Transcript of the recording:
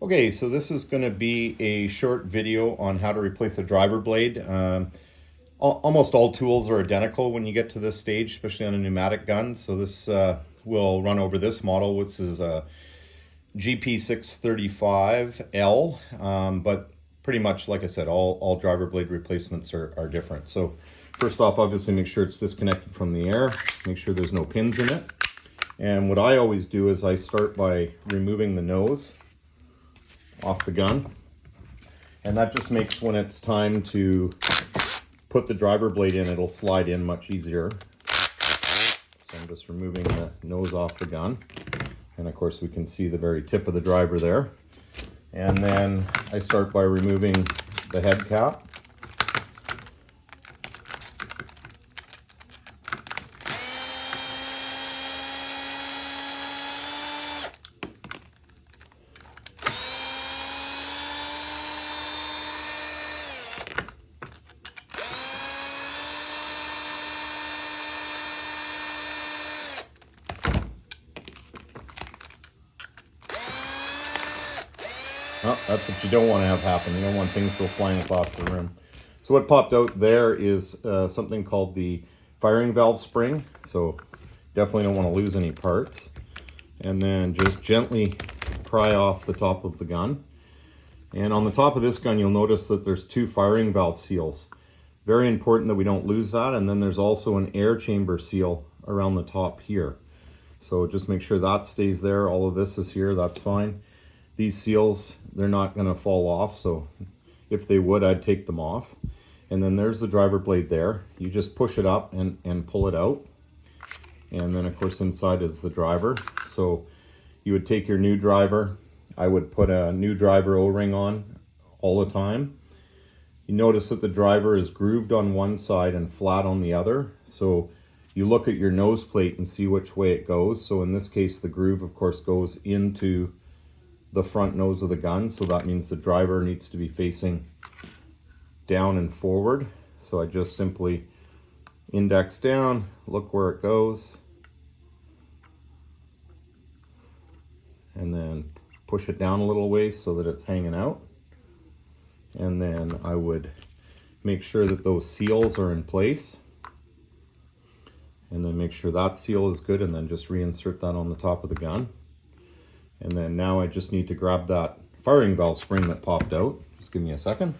Okay, so this is going to be a short video on how to replace a driver blade. Almost all tools are identical when you get to this stage, especially on a pneumatic gun. So this will run over this model, which is a GP635L, but pretty much, like I said, all driver blade replacements are different. So first off, obviously make sure it's disconnected from the air, make sure there's no pins in it. And what I always do is I start by removing the nose off the gun, and that just makes when it's time to put the driver blade in, it'll slide in much easier. So I'm just removing the nose off the gun, and of course we can see the very tip of the driver there. And then I start by removing the head cap. Oh, that's what you don't want to have happen. You don't want things go flying across the room. So what popped out there is something called the firing valve spring. So definitely don't want to lose any parts. And then just gently pry off the top of the gun. And on the top of this gun, you'll notice that there's two firing valve seals. Very important that we don't lose that. And then there's also an air chamber seal around the top here. So just make sure that stays there. All of this is here, that's fine. These seals, they're not going to fall off, so if they would, I'd take them off. And then there's the driver blade there. You just push it up and pull it out. And then, of course, inside is the driver. So you would take your new driver. I would put a new driver O-ring on all the time. You notice that the driver is grooved on one side and flat on the other. So you look at your nose plate and see which way it goes. So in this case, the groove, of course, goes into the front nose of the gun, so that means the driver needs to be facing down and forward. So I just simply index down, look where it goes, and then push it down a little ways so that it's hanging out. And then I would make sure that those seals are in place, and then make sure that seal is good, and then just reinsert that on the top of the gun. And then now I just need to grab that firing valve spring that popped out. Just give me a second.